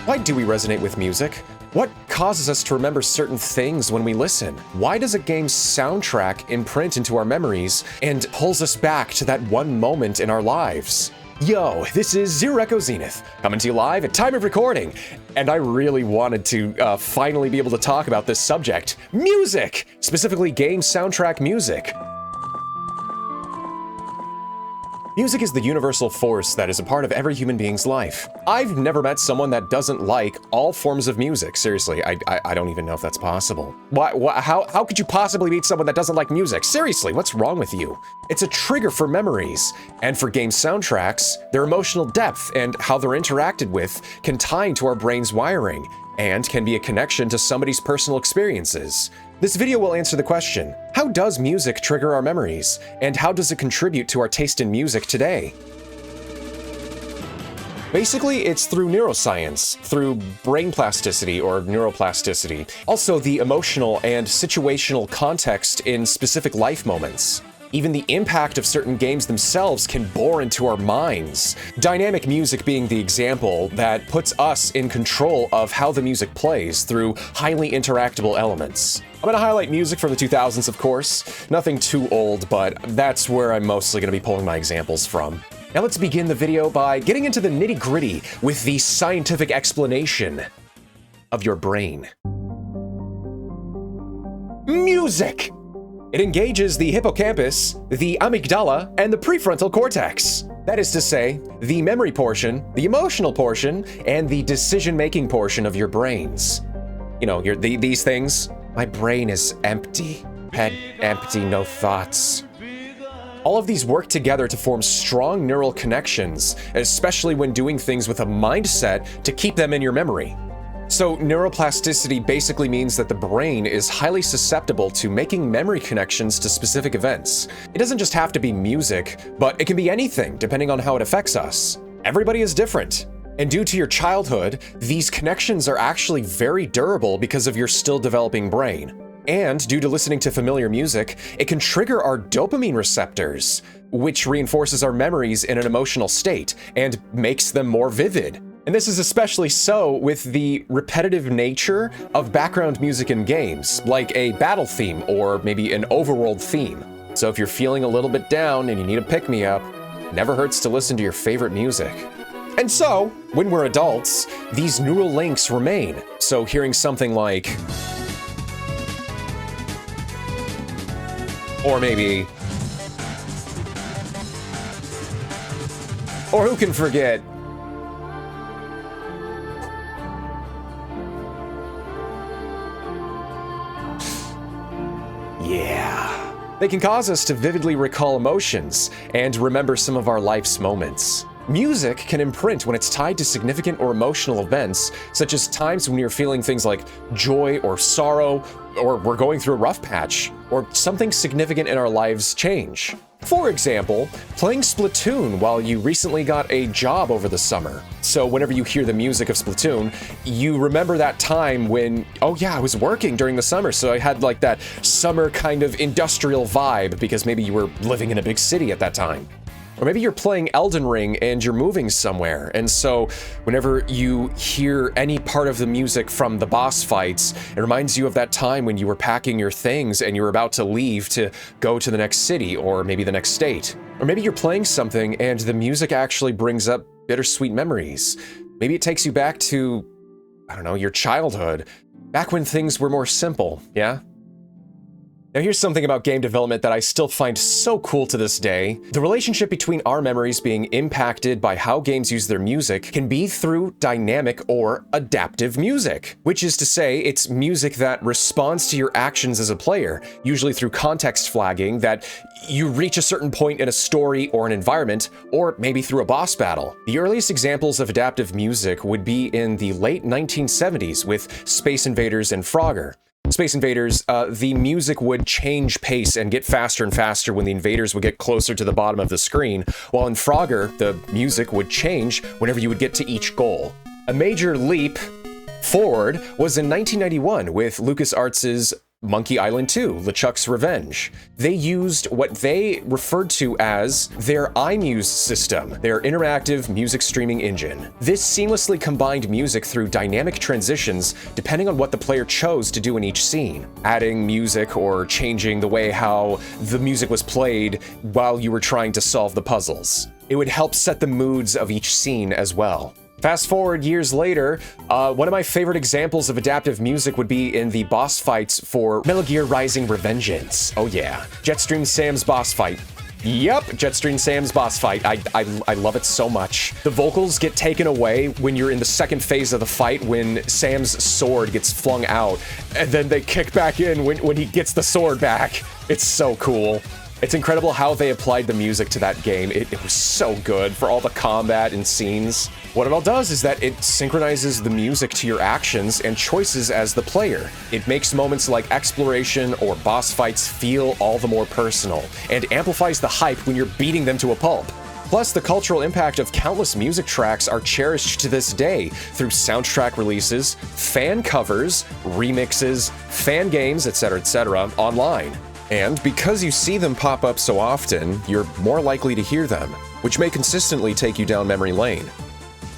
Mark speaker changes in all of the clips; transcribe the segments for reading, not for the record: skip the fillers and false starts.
Speaker 1: Why do we resonate with music? What causes us to remember certain things when we listen? Why does a game's soundtrack imprint into our memories and pulls us back to that one moment in our lives? Yo, this is ZeroEchoZenith, coming to you live at time of recording, and I really wanted to finally be able to talk about this subject. Music! Specifically game soundtrack music. Music is the universal force that is a part of every human being's life. I've never met someone that doesn't like all forms of music. Seriously, I don't even know if that's possible. How could you possibly meet someone that doesn't like music? Seriously, what's wrong with you? It's a trigger for memories, and for game soundtracks, their emotional depth and how they're interacted with can tie into our brain's wiring, and can be a connection to somebody's personal experiences. This video will answer the question, how does music trigger our memories, and how does it contribute to our taste in music today? Basically, it's through neuroscience, through brain plasticity or neuroplasticity, also the emotional and situational context in specific life moments. Even the impact of certain games themselves can bore into our minds. Dynamic music being the example that puts us in control of how the music plays through highly interactable elements. I'm gonna highlight music from the 2000s, of course. Nothing too old, but that's where I'm mostly gonna be pulling my examples from. Now let's begin the video by getting into the nitty-gritty with the scientific explanation of your brain. Music! It engages the hippocampus, the amygdala, and the prefrontal cortex. That is to say, the memory portion, the emotional portion, and the decision-making portion of your brains. You know, these things. My brain is empty. Head empty, no thoughts. All of these work together to form strong neural connections, especially when doing things with a mindset to keep them in your memory. So neuroplasticity basically means that the brain is highly susceptible to making memory connections to specific events. It doesn't just have to be music, but it can be anything depending on how it affects us. Everybody is different. And due to your childhood, these connections are actually very durable because of your still developing brain. And due to listening to familiar music, it can trigger our dopamine receptors, which reinforces our memories in an emotional state and makes them more vivid. And this is especially so with the repetitive nature of background music in games, like a battle theme or maybe an overworld theme. So if you're feeling a little bit down and you need a pick-me-up, it never hurts to listen to your favorite music. And so, when we're adults, these neural links remain. So hearing something like, or maybe, or who can forget, yeah. They can cause us to vividly recall emotions and remember some of our life's moments. Music can imprint when it's tied to significant or emotional events, such as times when you're feeling things like joy or sorrow, or we're going through a rough patch, or something significant in our lives change. For example, playing Splatoon while you recently got a job over the summer. So whenever you hear the music of Splatoon, you remember that time when, oh yeah, I was working during the summer, so I had like that summer kind of industrial vibe because maybe you were living in a big city at that time. Or maybe you're playing Elden Ring and you're moving somewhere, and so whenever you hear any part of the music from the boss fights, it reminds you of that time when you were packing your things and you were about to leave to go to the next city or maybe the next state. Or maybe you're playing something and the music actually brings up bittersweet memories. Maybe it takes you back to, I don't know, your childhood, back when things were more simple, yeah? Now here's something about game development that I still find so cool to this day. The relationship between our memories being impacted by how games use their music can be through dynamic or adaptive music, which is to say it's music that responds to your actions as a player, usually through context flagging that you reach a certain point in a story or an environment, or maybe through a boss battle. The earliest examples of adaptive music would be in the late 1970s with Space Invaders and Frogger. Space Invaders, the music would change pace and get faster and faster when the invaders would get closer to the bottom of the screen, while in Frogger, the music would change whenever you would get to each goal. A major leap forward was in 1991 with LucasArts' Monkey Island 2, LeChuck's Revenge. They used what they referred to as their iMuse system, their interactive music streaming engine. This seamlessly combined music through dynamic transitions depending on what the player chose to do in each scene, adding music or changing the way how the music was played while you were trying to solve the puzzles. It would help set the moods of each scene as well. Fast forward years later, one of my favorite examples of adaptive music would be in the boss fights for Metal Gear Rising: Revengeance. Oh yeah, Jetstream Sam's boss fight. Yep, Jetstream Sam's boss fight. I love it so much. The vocals get taken away when you're in the second phase of the fight when Sam's sword gets flung out, and then they kick back in when he gets the sword back. It's so cool. It's incredible how they applied the music to that game. It was so good for all the combat and scenes. What it all does is that it synchronizes the music to your actions and choices as the player. It makes moments like exploration or boss fights feel all the more personal, and amplifies the hype when you're beating them to a pulp. Plus, the cultural impact of countless music tracks are cherished to this day through soundtrack releases, fan covers, remixes, fan games, etc., online. And because you see them pop up so often, you're more likely to hear them, which may consistently take you down memory lane.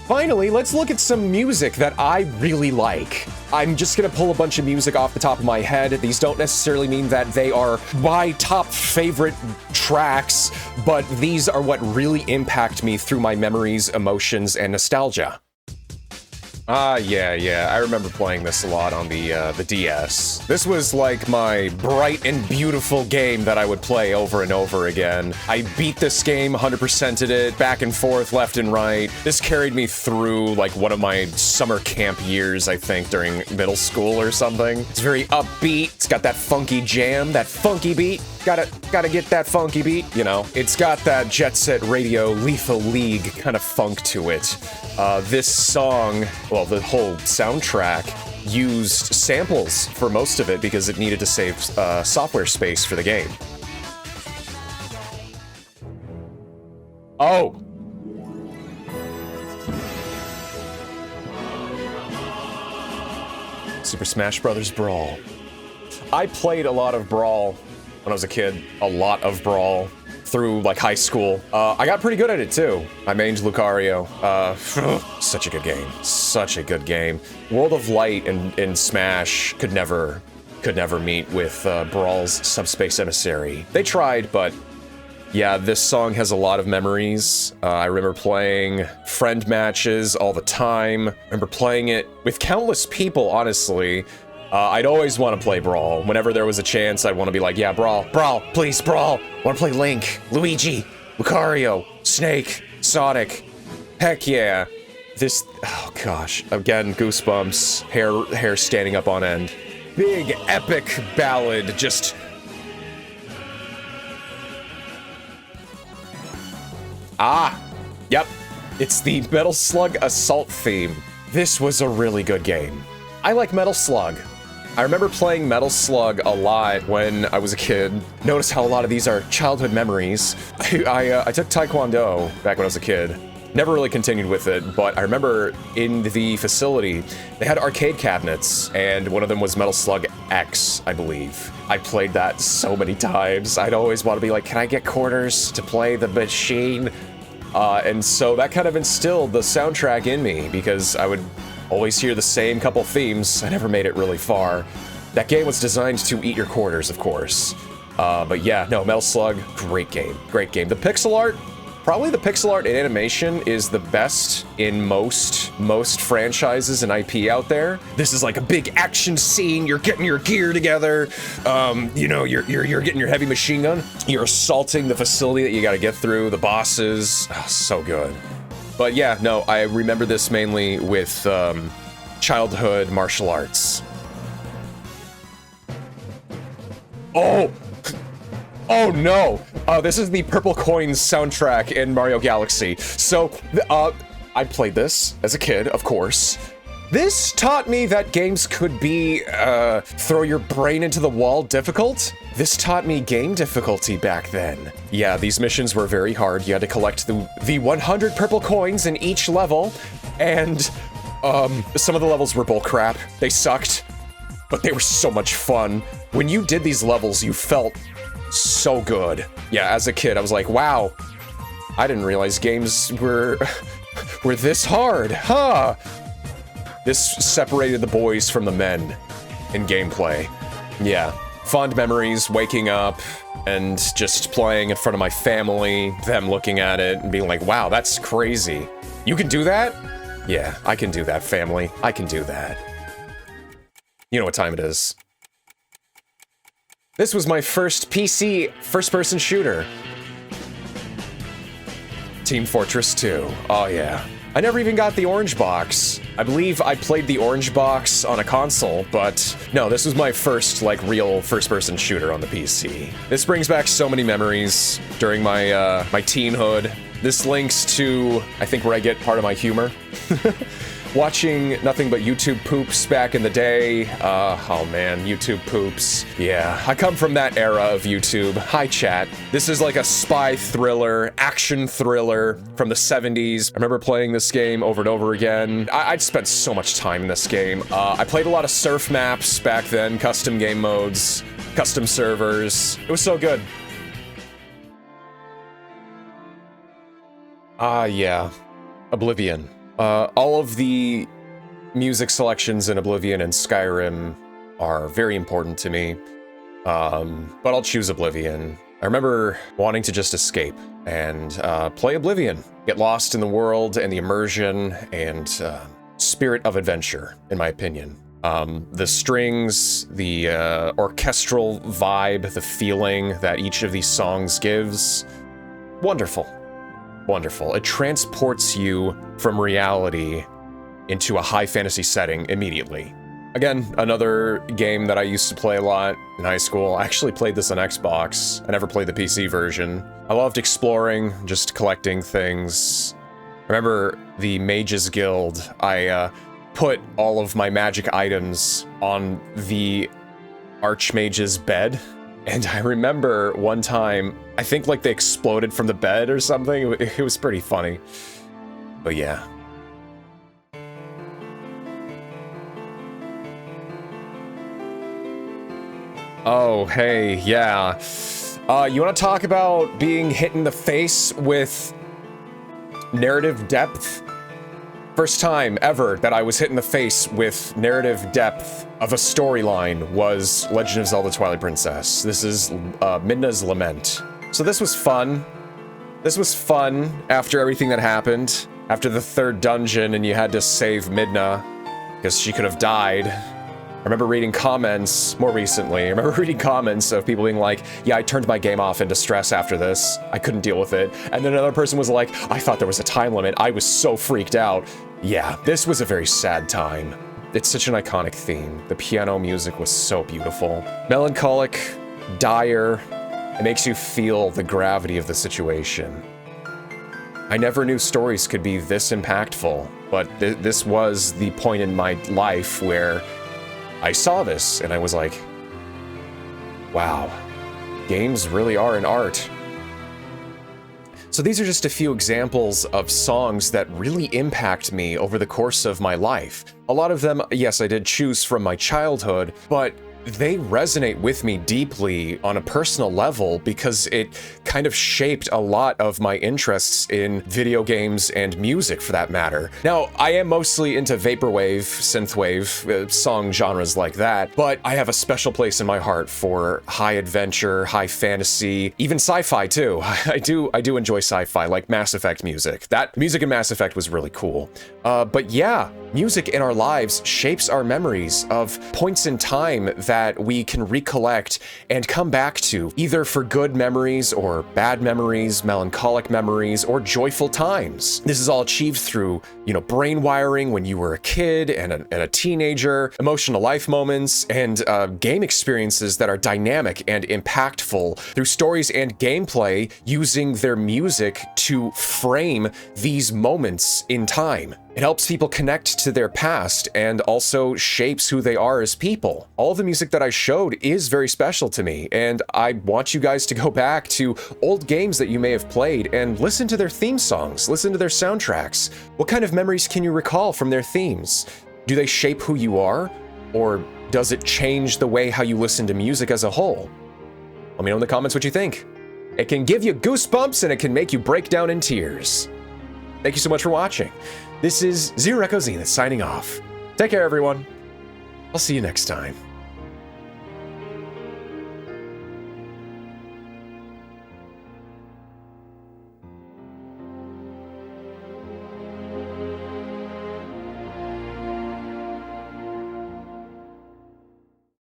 Speaker 1: Finally, let's look at some music that I really like. I'm just gonna pull a bunch of music off the top of my head. These don't necessarily mean that they are my top favorite tracks, but these are what really impact me through my memories, emotions, and nostalgia. Yeah, I remember playing this a lot on the DS. This was like my bright and beautiful game that I would play over and over again. I beat this game, 100%ed it, back and forth, left and right. This carried me through like one of my summer camp years, I think, during middle school or something. It's very upbeat, it's got that funky jam, that funky beat. Gotta get that funky beat, you know. It's got that Jet Set Radio Lethal League kind of funk to it. This song, well, the whole soundtrack used samples for most of it because it needed to save software space for the game. Oh! Super Smash Bros. Brawl. I played a lot of Brawl when I was a kid, a lot of Brawl through like high school. I got pretty good at it too. I mained Lucario. Such a good game. Such a good game. World of Light and Smash could never meet with Brawl's Subspace Emissary. They tried, but yeah, this song has a lot of memories. I remember playing friend matches all the time. I remember playing it with countless people, honestly. I'd always want to play Brawl. Whenever there was a chance, I'd want to be like, yeah, Brawl, please, Brawl. I want to play Link, Luigi, Lucario, Snake, Sonic. Heck yeah. This, oh gosh, again, goosebumps, hair standing up on end. Big, epic ballad, just... Yep, it's the Metal Slug Assault theme. This was a really good game. I like Metal Slug. I remember playing Metal Slug a lot when I was a kid. Notice how a lot of these are childhood memories. I took Taekwondo back when I was a kid. Never really continued with it, but I remember in the facility, they had arcade cabinets, and one of them was Metal Slug X, I believe. I played that so many times. I'd always want to be like, can I get quarters to play the machine? And so that kind of instilled the soundtrack in me, because I would always hear the same couple themes. I never made it really far. That game was designed to eat your quarters, of course. But yeah, no, Metal Slug, great game, great game. The pixel art, probably the pixel art and animation is the best in most franchises and IP out there. This is like a big action scene. You're getting your gear together. You know, you're getting your heavy machine gun. You're assaulting the facility that you got to get through. The bosses, so good. But yeah, no, I remember this mainly with childhood martial arts. Oh no! This is the Purple Coins soundtrack in Mario Galaxy. So, I played this as a kid, of course. This taught me that games could be, throw your brain into the wall difficult. This taught me game difficulty back then. Yeah, these missions were very hard. You had to collect the 100 purple coins in each level, and some of the levels were bullcrap. They sucked. but they were so much fun. When you did these levels, you felt so good. Yeah, as a kid, I was like, wow, I didn't realize games were this hard, huh? This separated the boys from the men in gameplay. Yeah, fond memories, waking up and just playing in front of my family, them looking at it and being like, wow, that's crazy. You can do that? Yeah, I can do that, family. I can do that. You know what time it is. This was my first PC first-person shooter. Team Fortress 2. Oh yeah. I never even got the orange box. I believe I played the orange box on a console, but no, this was my first, like, real first-person shooter on the PC. This brings back so many memories during my, my teenhood. This links to, I think, where I get part of my humor. Watching nothing but YouTube poops back in the day. Oh man, YouTube poops. Yeah, I come from that era of YouTube. Hi, chat. This is like a spy thriller, action thriller from the 70s. I remember playing this game over and over again. I'd spent so much time in this game. I played a lot of surf maps back then, custom game modes, custom servers. It was so good. Yeah. Oblivion. All of the music selections in Oblivion and Skyrim are very important to me, but I'll choose Oblivion. I remember wanting to just escape and play Oblivion, get lost in the world and the immersion and spirit of adventure, in my opinion. The strings, the orchestral vibe, the feeling that each of these songs gives, wonderful. Wonderful. It transports you from reality into a high fantasy setting immediately. Again, another game that I used to play a lot in high school. I actually played this on Xbox. I never played the PC version. I loved exploring, just collecting things. I remember the Mages Guild. I put all of my magic items on the Archmage's bed. And I remember one time, I think like they exploded from the bed or something. It was pretty funny. But yeah. Oh, hey, yeah. You want to talk about being hit in the face with narrative depth? First time ever that I was hit in the face with narrative depth of a storyline was Legend of Zelda Twilight Princess. This is Midna's Lament. So this was fun. This was fun after everything that happened. After the third dungeon and you had to save Midna because she could have died. I remember reading comments more recently. I remember reading comments of people being like, yeah, I turned my game off in distress after this. I couldn't deal with it. And then another person was like, I thought there was a time limit. I was so freaked out. Yeah, this was a very sad time. It's such an iconic theme. The piano music was so beautiful. Melancholic, dire. It makes you feel the gravity of the situation. I never knew stories could be this impactful, but this was the point in my life where I saw this and I was like, wow, games really are an art. So these are just a few examples of songs that really impact me over the course of my life. A lot of them, yes, I did choose from my childhood, but they resonate with me deeply on a personal level because it kind of shaped a lot of my interests in video games and music for that matter. Now, I am mostly into vaporwave, synthwave, song genres like that, but I have a special place in my heart for high adventure, high fantasy, even sci-fi too. I do enjoy sci-fi, like Mass Effect music. That music in Mass Effect was really cool. But yeah, music in our lives shapes our memories of points in time that we can recollect and come back to, either for good memories or bad memories, melancholic memories, or joyful times. This is all achieved through, brain wiring when you were a kid and a teenager, emotional life moments, and game experiences that are dynamic and impactful through stories and gameplay using their music to frame these moments in time. It helps people connect to their past and also shapes who they are as people. All of the music that I showed is very special to me, and I want you guys to go back to old games that you may have played and listen to their theme songs, listen to their soundtracks. What kind of memories can you recall from their themes? Do they shape who you are? Or does it change the way how you listen to music as a whole? Let me know in the comments what you think. It can give you goosebumps and it can make you break down in tears. Thank you so much for watching. This is ZeroEchoZenith signing off. Take care, everyone. I'll see you next time.